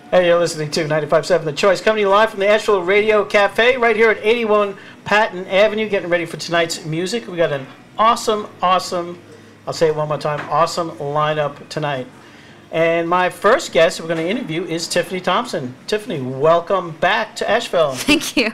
Hey, you're listening to 95.7 The Choice, coming to you live from the Asheville Radio Cafe right here at 81 Patton Avenue, getting ready for tonight's music. We got an awesome, I'll say it one more time, awesome lineup tonight. And my first guest we're going to interview is Tiffany Thompson. Tiffany, welcome back to Asheville. Thank you.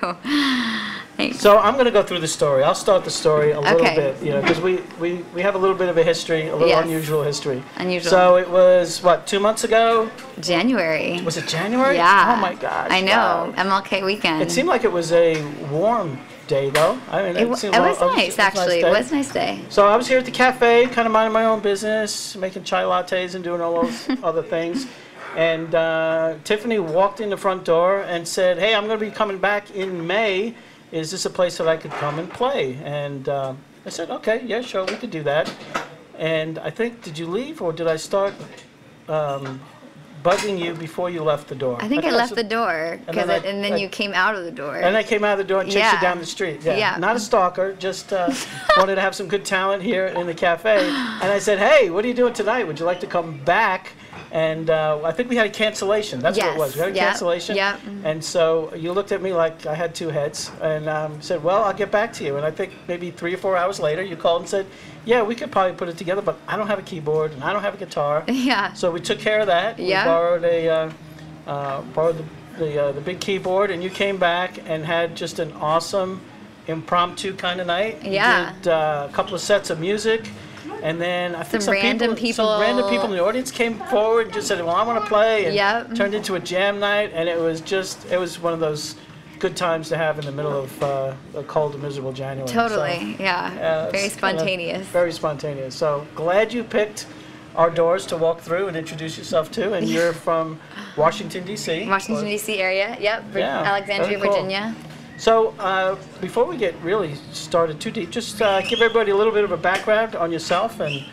Thanks. So I'm going to go through the story. I'll start the story a little bit, because we have a little bit of a history, a little unusual history. Unusual. So it was, what, 2 months ago? January. Was it January? Yeah. Oh, my gosh. I know. Wow. MLK weekend. It seemed like it was a warm day, though. I mean, it was nice, actually. It was a nice day. So I was here at the cafe, kind of minding my own business, making chai lattes and doing all those other things. And Tiffany walked in the front door and said, hey, I'm going to be coming back in May. Is this a place that I could come and play? And I said, okay, yeah, sure, we could do that. And I think, did you leave or did I start bugging you before you left the door? I think I left the door, and then you came out of the door. And I came out of the door and chased you down the street. Yeah. Not a stalker, just wanted to have some good talent here in the cafe. And I said, hey, what are you doing tonight? Would you like to come back? And I think we had a cancellation. That's what it was. We had a cancellation. Yep. And so you looked at me like I had two heads and said, well, I'll get back to you. And I think maybe 3 or 4 hours later, you called and said, yeah, we could probably put it together, but I don't have a keyboard and I don't have a guitar. Yeah. So we took care of that. Yeah. We borrowed the big keyboard, and you came back and had just an awesome impromptu kind of night. Yeah. You did a couple of sets of music. And then I think some random people in the audience came forward and just said, well, I want to play, and turned into a jam night, and it was one of those good times to have in the middle of a cold and miserable January. Totally, so, very spontaneous. Very spontaneous. So glad you picked our doors to walk through and introduce yourself to, and you're from Washington, D.C. Washington, D.C. area, Alexandria, cool. Virginia. So before we get really started too deep, just give everybody a little bit of a background on yourself and,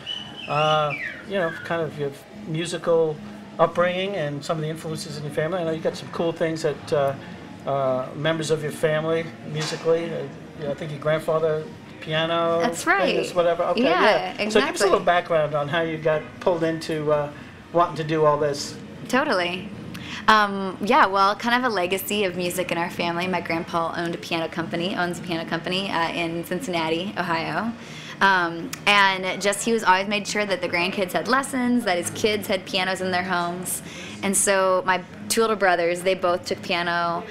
kind of your musical upbringing and some of the influences in your family. I know you got some cool things that members of your family musically. I think your grandfather, piano. That's right. Fingers, whatever. Okay, yeah, exactly. So give us a little background on how you got pulled into wanting to do all this. Totally. Well, kind of a legacy of music in our family. My grandpa owns a piano company in Cincinnati, Ohio. And just he was always made sure that the grandkids had lessons, that his kids had pianos in their homes. And so my 2 little brothers, they both took piano.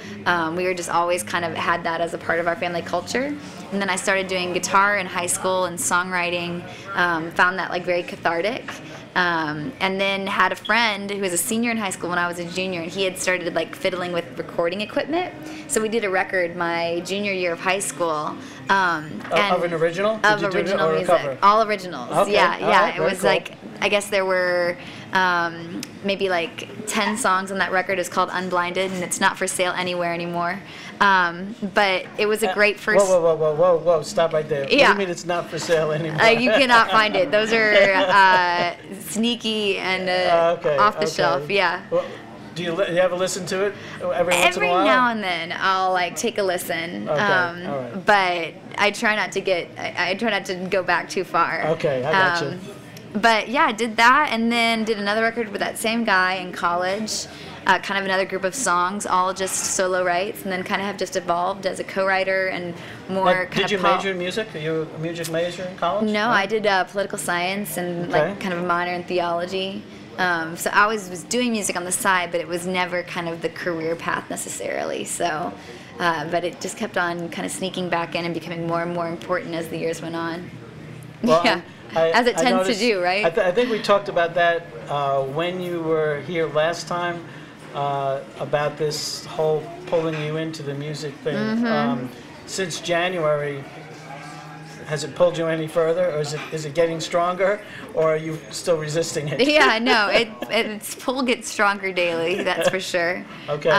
We were just always kind of had that as a part of our family culture. And then I started doing guitar in high school and songwriting, found that like very cathartic. And then had a friend who was a senior in high school when I was a junior, and he had started like fiddling with recording equipment. So we did a record my junior year of high school. Of an original? Of original music. All originals. Okay. Yeah. It was cool. like, I guess there were maybe like 10 songs on that record. It's called Unblinded, and it's not for sale anywhere anymore. But it was a great first... Whoa, stop right there. Yeah. What do you mean it's not for sale anymore? You cannot find it. Those are sneaky and off the shelf, yeah. Well, do you ever listen to it every once in a while? Every now and then I'll like take a listen. Okay, all right. But I try not to go back too far. Okay, I got you. But yeah, I did that, and then did another record with that same guy in college. Kind of another group of songs, all just solo writes, and then kind of have just evolved as a co-writer and more kind of Did you major in music? Are you a music major in college? No, I did political science and like kind of a minor in theology. So I always was doing music on the side, but it was never kind of the career path necessarily. So, but it just kept on kind of sneaking back in and becoming more and more important as the years went on. Well, yeah. As it tends to do, right? I think we talked about that when you were here last time, about this whole pulling you into the music thing. Mm-hmm. Since January, has it pulled you any further, or is it getting stronger, or are you still resisting it? Yeah, no, its pull gets stronger daily, that's for sure. Okay,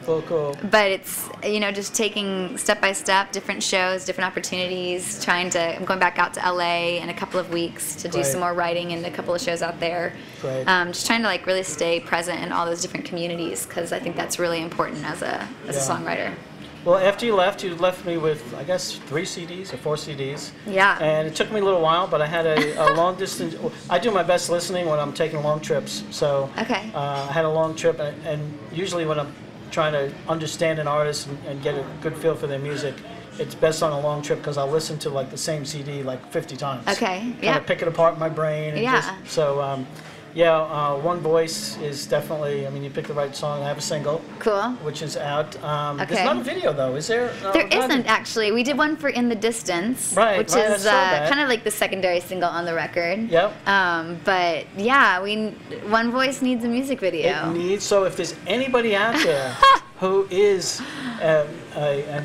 cool. But it's, just taking step by step, different shows, different opportunities, I'm going back out to LA in a couple of weeks to do some more writing and a couple of shows out there. Great. Just trying to like really stay present in all those different communities, because I think that's really important as a songwriter. Well, after you left me with, I guess, 3 CDs or 4 CDs. Yeah. And it took me a little while, but I had a long distance. I do my best listening when I'm taking long trips. So Okay. I had a long trip, and usually when I'm trying to understand an artist and get a good feel for their music, it's best on a long trip because I'll listen to like the same CD like 50 times. Okay. Kind Yeah. of pick it apart in my brain. And Yeah. One Voice is definitely, I mean, you picked the right song. I have a single, Cool. which is out. Okay. There's not a video, though, is there? There isn't, actually. We did one for In the Distance, Right, which right, I is saw that. kind of like the secondary single on the record. Yep. But yeah, One Voice needs a music video. It needs, so if there's anybody out there who is a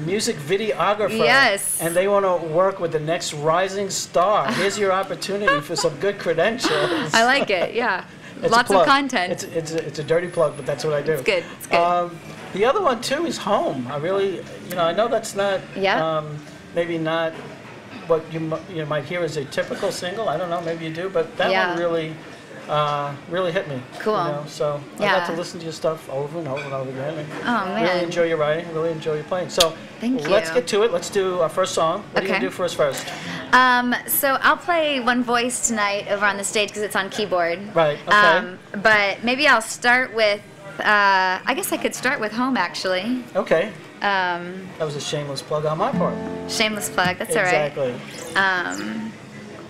music videographer Yes. and they want to work with the next rising star, here's your opportunity for some good credentials. I like it, yeah. It's a Lots of plug. content. It's a dirty plug, but that's what I do. It's good. It's good. The other one too is Home. I really, I know that's not, Yeah. maybe not what you might hear as a typical single. I don't know, maybe you do, but that Yeah. one really hit me. Cool. So I Yeah. got to listen to your stuff over and over and over again. And Oh, man. Really enjoy your writing. Really enjoy your playing. So Thank let's you. get to it. Let's do our first song. What are you Okay. gonna do for us first? So I'll play One Voice tonight over on the stage because it's on keyboard. Right. Okay. But maybe I'll start with, I guess I could start with Home, actually. Okay. That was a shameless plug on my part. Shameless plug, that's all right. Exactly.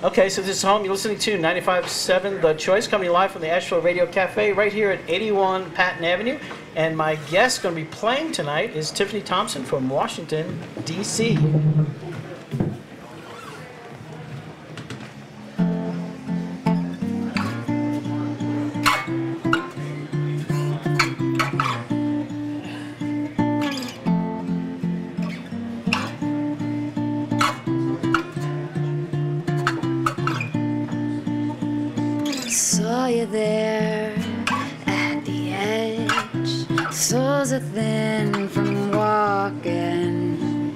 Okay, so this is Home. You're listening to 95.7 The Choice, coming live from the Asheville Radio Cafe right here at 81 Patton Avenue. And my guest going to be playing tonight is Tiffany Thompson from Washington, D.C. Saw you there at the edge. Soles are thin from walking,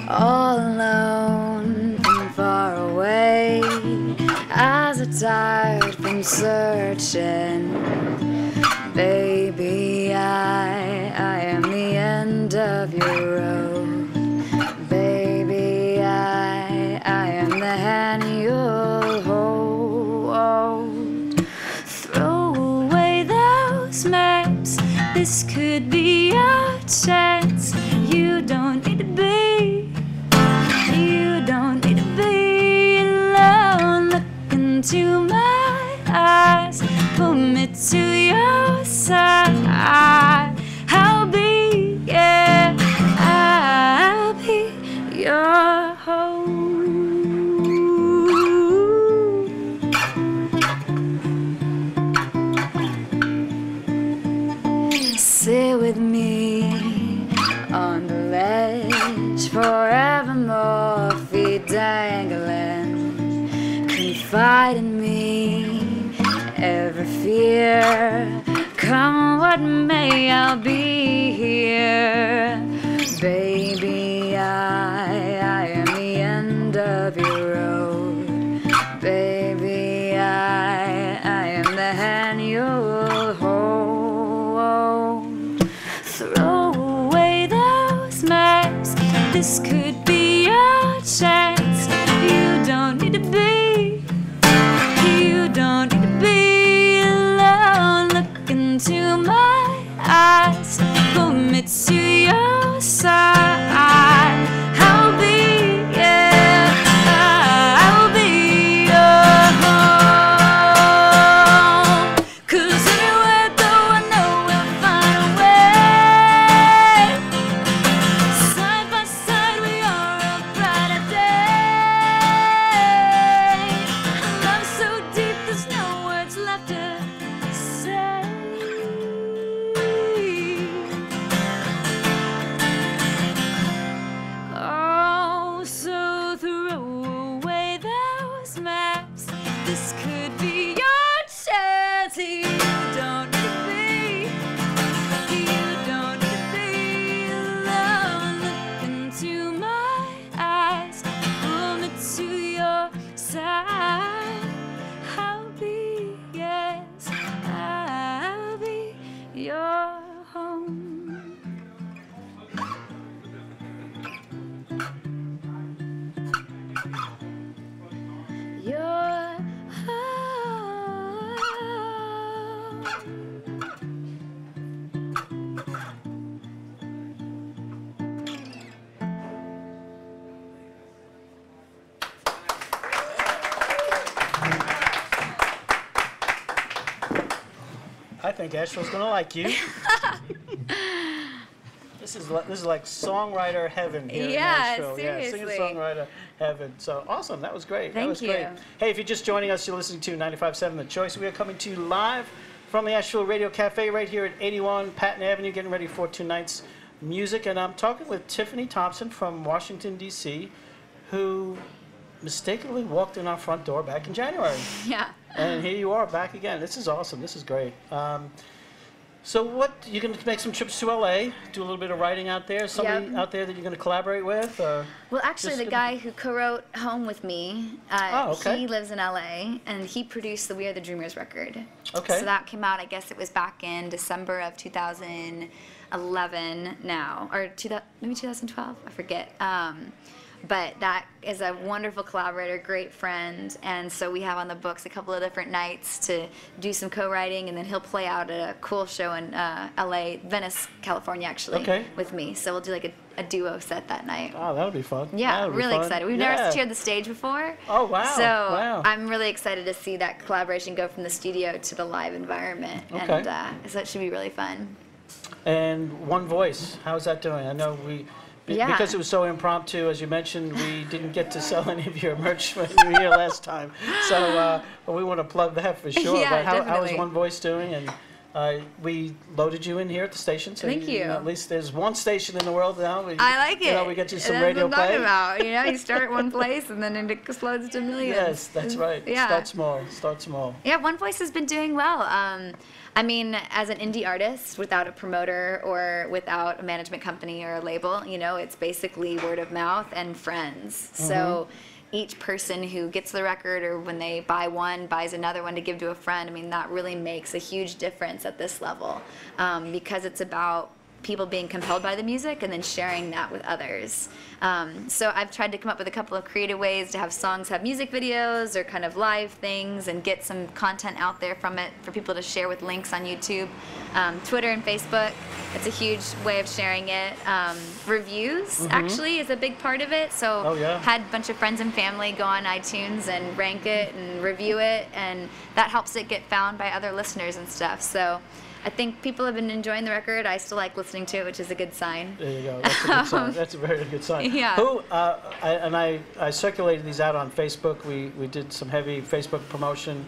all alone and far away. Eyes are tired from searching. Baby, I am the end of your road. Baby, I am the hand you'll hold. Throw away those maps. This could be your chance. You don't need to be. You don't need to be alone. Look into my eyes. Pull me to your side. I'll be, yeah, I'll be your home. Sit with me on the ledge forevermore, feet dangling. Confide in me, every fear. Come what may, I'll be here. Baby, I am the end of your road. Baby, I am the hand you'll hold. Throw away those maps. This could be your chance. You don't need to be. You don't need to be alone. Look into my eyes. Pull me to your side. I'll be, yeah, I'll be your home. 'Cause anywhere I go, I know we'll find a way. Side by side, we are a brighter day. Love so deep, there's no words left to say. Oh, so throw away those maps. This could be your chance. You don't need to be. You don't need to be alone. Look into my eyes. Pull me to your side. I'll be, yes, I'll be your home. think Asheville's going to like you. This is like songwriter heaven here in Asheville. Seriously. Yeah, singer-songwriter heaven. So awesome. That was great. Thank you. Great. Hey, if you're just joining us, you're listening to 95.7 The Choice. We are coming to you live from the Asheville Radio Cafe right here at 81 Patton Avenue, getting ready for tonight's music. And I'm talking with Tiffany Thompson from Washington, D.C., who mistakenly walked in our front door back in January. Yeah. And here you are back again. This is awesome. This is great. So what, you're going to make some trips to LA, do a little bit of writing out there? Somebody out there that you're going to collaborate with? Or well, actually, the guy who co-wrote Home with me, he lives in LA, and he produced the We Are the Dreamers record. Okay. So that came out, I guess it was back in December of 2011 now, or maybe 2012, I forget. But that is a wonderful collaborator, great friend, and so we have on the books a couple of different nights to do some co-writing, and then he'll play out at a cool show in LA, Venice, California, actually, with me. So we'll do like a duo set that night. Oh, that'll be fun. Yeah, really excited. We've never shared the stage before. Oh, wow. So I'm really excited to see that collaboration go from the studio to the live environment, and so it should be really fun. And One Voice, how's that doing? I know because it was so impromptu, as you mentioned, we didn't get to sell any of your merch when you were here last time. So but we want to plug that for sure. Yeah, but how is One Voice doing? And we loaded you in here at the station. So Thank you. At least there's one station in the world now. I like it. We get you some That's radio what I'm play. talking about. You start one place and then it explodes to millions. Yes, that's right. Yeah. Start small. Start small. Yeah, One Voice has been doing well. I mean, as an indie artist, without a promoter or without a management company or a label, it's basically word of mouth and friends. So each person who gets the record, or when they buy one, buys another one to give to a friend, I mean, that really makes a huge difference at this level, because it's about people being compelled by the music and then sharing that with others. So I've tried to come up with a couple of creative ways to have songs have music videos or kind of live things and get some content out there from it for people to share with links on YouTube. Twitter and Facebook, it's a huge way of sharing it. Reviews actually is a big part of it. So had a bunch of friends and family go on iTunes and rank it and review it, and that helps it get found by other listeners and stuff. So I think people have been enjoying the record. I still like listening to it, which is a good sign. There you go. That's a good sign. That's a very good sign. Yeah. I circulated these out on Facebook. We did some heavy Facebook promotion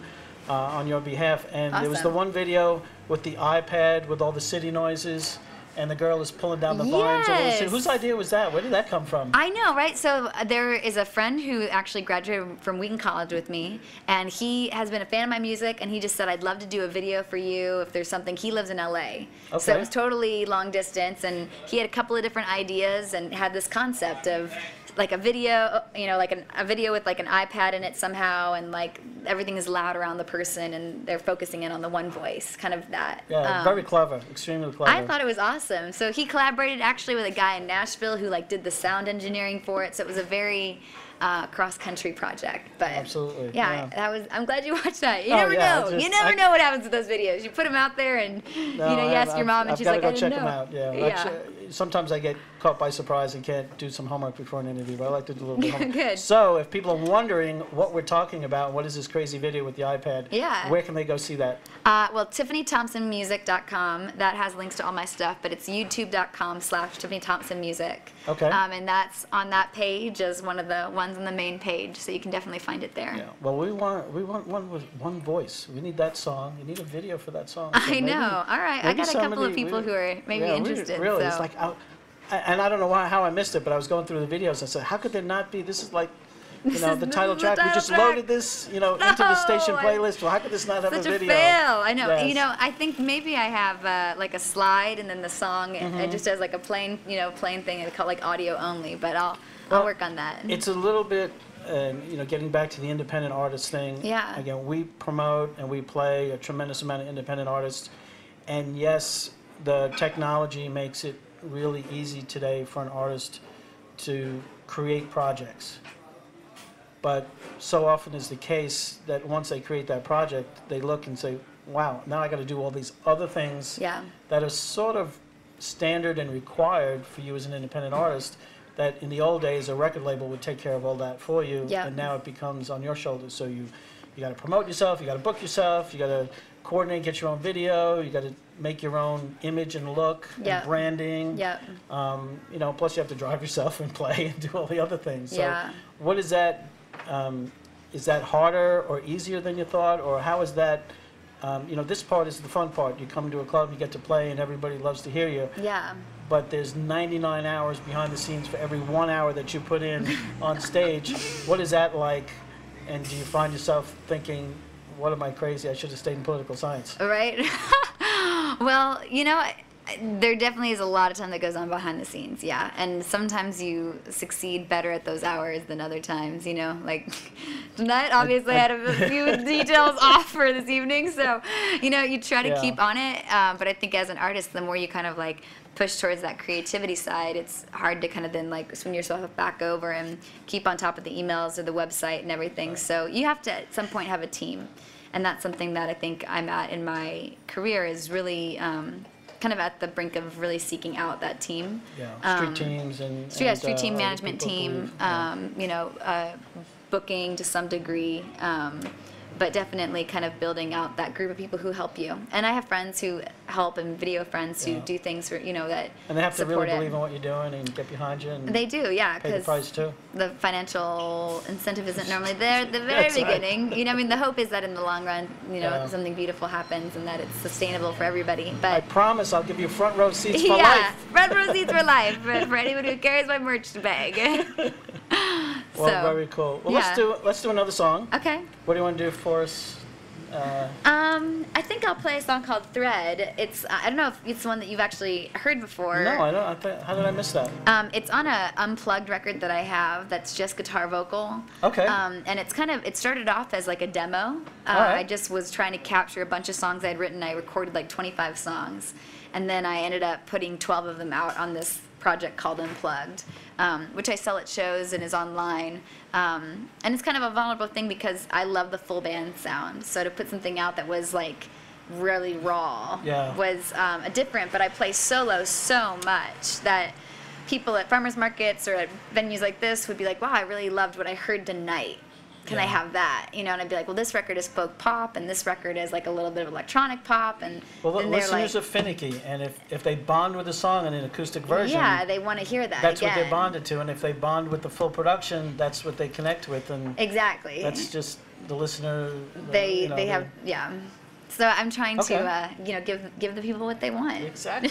on your behalf, and there was the one video with the iPad with all the city noises, and the girl is pulling down the vines. Yes. Whose idea was that? Where did that come from? I know, right? So there is a friend who actually graduated from Wheaton College with me, and he has been a fan of my music, and he just said, I'd love to do a video for you if there's something. He lives in LA. Okay. So it was totally long distance, and he had a couple of different ideas and had this concept of like a video, a video with like an iPad in it somehow, and like everything is loud around the person, and they're focusing in on the one voice, kind of that. Yeah, very clever, extremely clever. I thought it was awesome. So he collaborated actually with a guy in Nashville who like did the sound engineering for it. So it was a very cross-country project. But absolutely. Yeah, that was. I'm glad you watched that. You never know. You never know what happens with those videos. You put them out there, and you ask your mom, and she's like, I didn't know. I've got to go check them out. Yeah. Sometimes I get caught by surprise and can't do some homework before an interview, but I like to do a little bit of homework. Good. So if people are wondering what we're talking about, what is this crazy video with the iPad, where can they go see that? Well, TiffanyThompsonMusic.com. That has links to all my stuff, but it's YouTube.com/TiffanyThompsonMusic. Okay. And that's on that page as one of the ones on the main page, so you can definitely find it there. Yeah. Well, we want one with one voice. We need that song. You need a video for that song. So I know. All right. I got a couple of people who are maybe interested. Really, so. It's like, and I don't know how I missed it, but I was going through the videos and I said, how could there not be? This is like, the title track. We just loaded this, into the station playlist. Well, how could this not have a video? Such a fail. I know. Yes. I think maybe I have like a slide, and then the song it just has like a plain thing, and it's called like audio only. But I'll work on that. It's a little bit, getting back to the independent artist thing. Yeah. Again, we promote and we play a tremendous amount of independent artists, and yes, the technology makes it really easy today for an artist to create projects. But so often is the case that once they create that project, they look and say, wow, now I got to do all these other things that are sort of standard and required for you as an independent artist, that in the old days a record label would take care of all that for you, and now it becomes on your shoulders. So you got to promote yourself, you got to book yourself, you got to coordinate, get your own video. You got to make your own image and look and branding. Yep. You know, plus you have to drive yourself and play and do all the other things. So Yeah. what is that? Is that harder or easier than you thought, or how is that? You know, this part is the fun part. You come to a club, you get to play, and everybody loves to hear you. Yeah. But there's 99 hours behind the scenes for every 1 hour that you put in on stage. What is that like? And do you find yourself thinking, what am I crazy? I should have stayed in political science. Right. Well, you know, there definitely is a lot of time that goes on behind the scenes, yeah. And sometimes you succeed better at those hours than other times, you know. Like tonight, obviously, I had a few details off for this evening. So, you know, you try to keep on it. But I think as an artist, the more you kind of like push towards that creativity side, it's hard to kind of then like swing yourself back over and keep on top of the emails or the website and everything. Right. So you have to at some point have a team. And that's something that I think I'm at in my career is really kind of at the brink of really seeking out that team. Yeah, street teams and street team management team, you know, booking to some degree, but definitely kind of building out that group of people who help you. And I have friends who help and video friends who do things for, you know, that and they have to really it. believe in what you're doing and get behind you. And they do, yeah, pay the price too. The financial incentive isn't normally there at the very beginning. Right. You know, I mean, the hope is that in the long run, you know, something beautiful happens and that it's sustainable for everybody. But I promise I'll give you front row seats for life. Yeah, front row seats for life for anyone who carries my merch bag. Well, very cool. Well, let's do another song. Okay. What do you want to do for us? I think I'll play a song called Thread. It's I don't know if it's one that you've actually heard before. No, I don't. How did I miss that? It's on a unplugged record that I have that's just guitar vocal. Okay. And it's kind of, it started off as like a demo. Right. I just was trying to capture a bunch of songs I'd written. I recorded like 25 songs. And then I ended up putting 12 of them out on this project called Unplugged, which I sell at shows and is online. And it's kind of a vulnerable thing because I love the full band sound. So to put something out that was like really raw was different, but I play solo so much that people at farmers markets or at venues like this would be like, wow, I really loved what I heard tonight. Can I have that? You know, and I'd be like, well, this record is folk pop, and this record is like a little bit of electronic pop, and well, the listeners like, are finicky, and if they bond with a song in an acoustic version, they want to hear that. That's again. what they bonded to, and if they bond with the full production, that's what they connect with, and exactly. That's just the listener. They have. So I'm trying to you know give the people what they want. Exactly.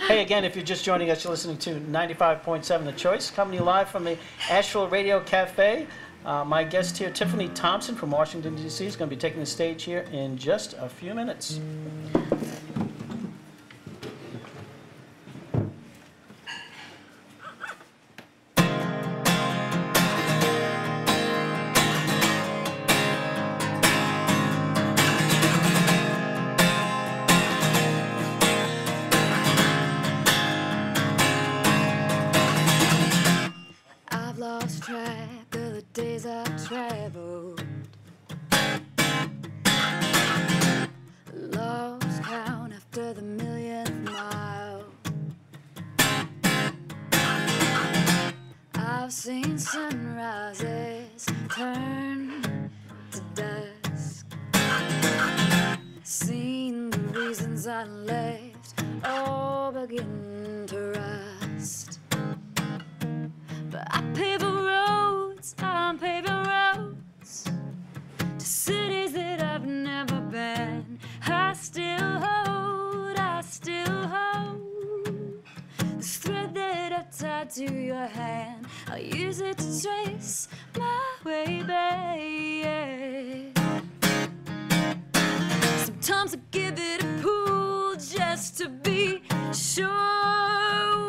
Hey, again, if you're just joining us, you're listening to 95.7 The Choice, coming to you live from the Asheville Radio Cafe. My guest here, Tiffany Thompson from Washington, D.C., is going to be taking the stage here in just a few minutes. I've lost track of the days I've traveled, lost count after the millionth mile. I've seen sunrises turn to dusk, seen the reasons I left all begin to rust. But I pave roads, I'm paving roads to cities that I've never been. I still hold this thread that I tied to your hand. I'll use it to trace my way back. Sometimes I give it a pull just to be sure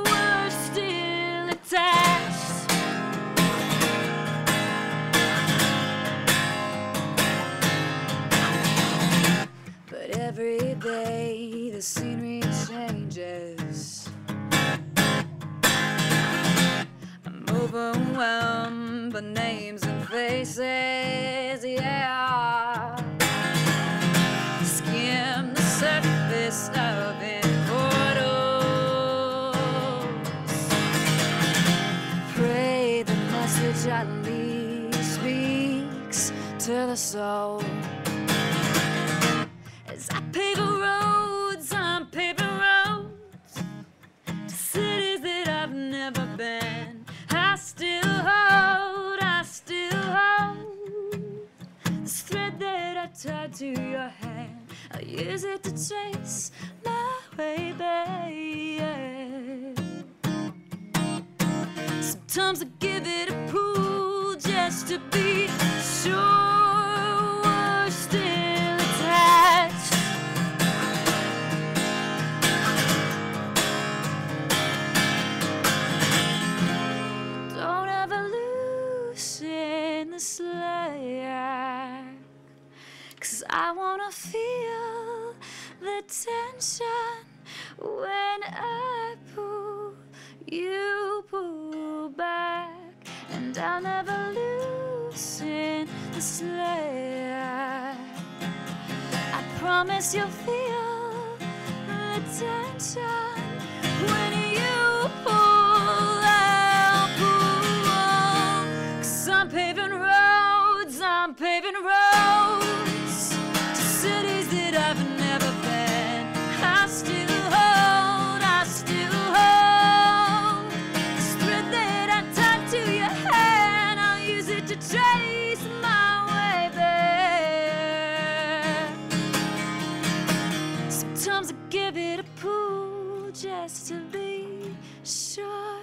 we're still attached. But every day the scenery changes. I'm overwhelmed by names and faces, yeah. Skim the surface of portals. Pray the message I leave speaks to the soul. 'Cause I pave roads, I'm paving roads to cities that I've never been. I still hold this thread that I tied to your hand. I use it to trace my way back. Sometimes I give it a pull just to be sure we're still attached. Don't ever loosen the slack, 'cause I wanna feel the tension when I pull, you pull back. And I'll never loosen the slack. I promise you'll feel the tension when you pull, I'll pull. 'Cause I'm paving roads, I'm paving roads to cities that I've never been. I still hold this thread that I tied to your hand. I'll use it to trace my way back. Sometimes I give it a pull just to be sure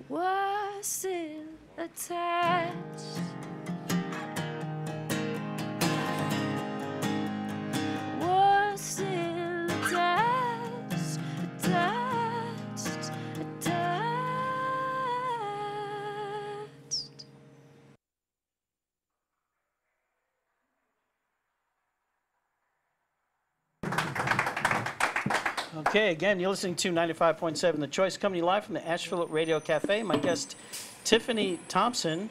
we're still attached. We're still attached, attached, attached. Okay, again, you're listening to 95.7 The Choice, coming to you live from the Asheville Radio Cafe. My guest, Tiffany Thompson.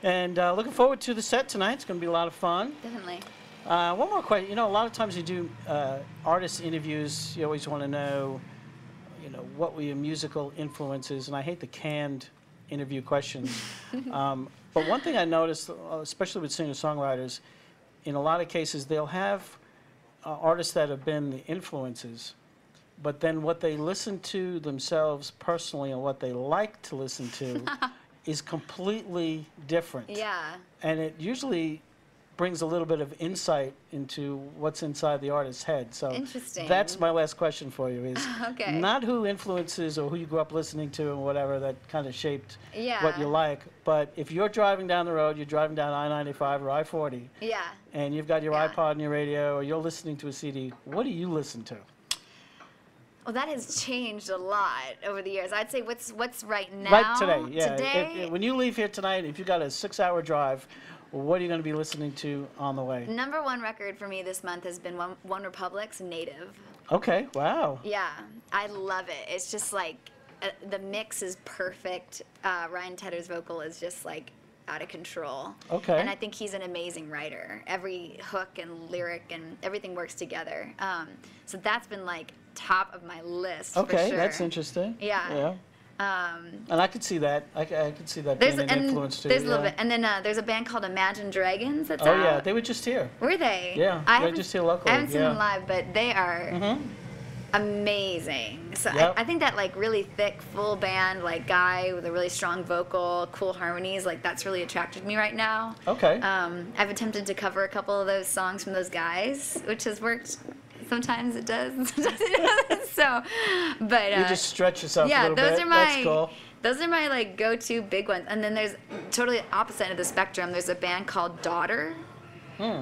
And looking forward to the set tonight. It's going to be a lot of fun. Definitely. One more question. You know, a lot of times you do artist interviews, you always want to know, what were your musical influences? And I hate the canned interview questions. But one thing I noticed, especially with singer-songwriters, in a lot of cases, they'll have artists that have been the influences, but then what they listen to themselves personally and what they like to listen to is completely different. Yeah. And it usually brings a little bit of insight into what's inside the artist's head. So Interesting. that's my last question for you is Okay. not who influences or who you grew up listening to and whatever that kind of shaped Yeah. what you like, but if you're driving down the road, you're driving down I-95 or I-40, Yeah. and you've got your Yeah. iPod and your radio or you're listening to a CD, what do you listen to? Well, that has changed a lot over the years. I'd say what's right now. Right today, yeah. Today, When you leave here tonight, if you got a 6-hour drive, what are you going to be listening to on the way? number one record for me this month has been One Republic's Native. Okay, wow. Yeah, I love it. It's just like the mix is perfect. Ryan Tedder's vocal is just like out of control. Okay. And I think he's an amazing writer. Every hook and lyric and everything works together. So that's been like top of my list. Okay, for sure. that's interesting. Yeah. And I could see that. I could see that being an influence too. There's a little bit, and then there's a band called Imagine Dragons that's out. Oh yeah, they were just here. Were they? Yeah, they're just here locally. I haven't seen yeah. them live, but they are amazing. So Yep. I think that like really thick, full band like guy with a really strong vocal, cool harmonies, like that's really attracted me right now. Okay. I've attempted to cover a couple of those songs from those guys, which has worked. Sometimes it does, sometimes it doesn't. So, but you just stretch yourself a little bit. those are my That's cool. those are my like go-to big ones. And then there's totally opposite end of the spectrum. There's a band called Daughter,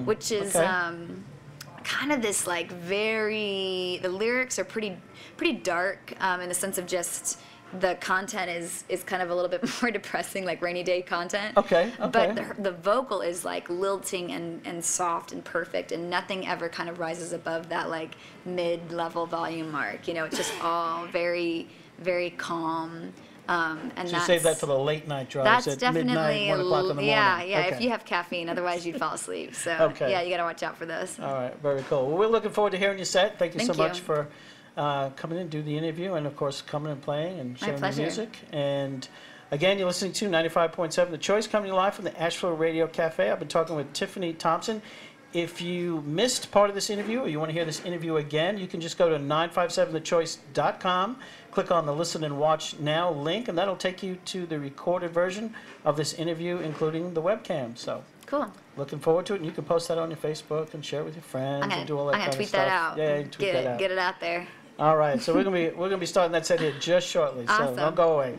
which is kind of this like the lyrics are pretty dark in the sense of just the content is kind of a little bit more depressing, like rainy day content. Okay. But the vocal is like lilting and soft and perfect, and nothing ever kind of rises above that like mid-level volume mark. It's just all very, very calm. And So you save that for the late night drives that's at midnight, 1 o'clock in the morning. Yeah, Okay. if you have caffeine, otherwise you'd fall asleep. So Okay. yeah, you got to watch out for those. All right, very cool. Well, we're looking forward to hearing your set. Thank you so Thank much you. for coming in, do the interview, and of course coming and playing and sharing the pleasure. music. And again, you're listening to 95.7 The Choice, coming to you live from the Asheville Radio Cafe. I've been talking with Tiffany Thompson. If you missed part of this interview or you want to hear this interview again, you can just go to 957thechoice.com, click on the Listen and Watch Now link, and that'll take you to the recorded version of this interview, including the webcam. So Cool. looking forward to it, and you can post that on your Facebook and share it with your friends and do all that kind of stuff. I'm gonna tweet that out. Yeah, you tweet that out. Get it out there. All right, so we're gonna be starting that set here just shortly. Awesome. So don't go away.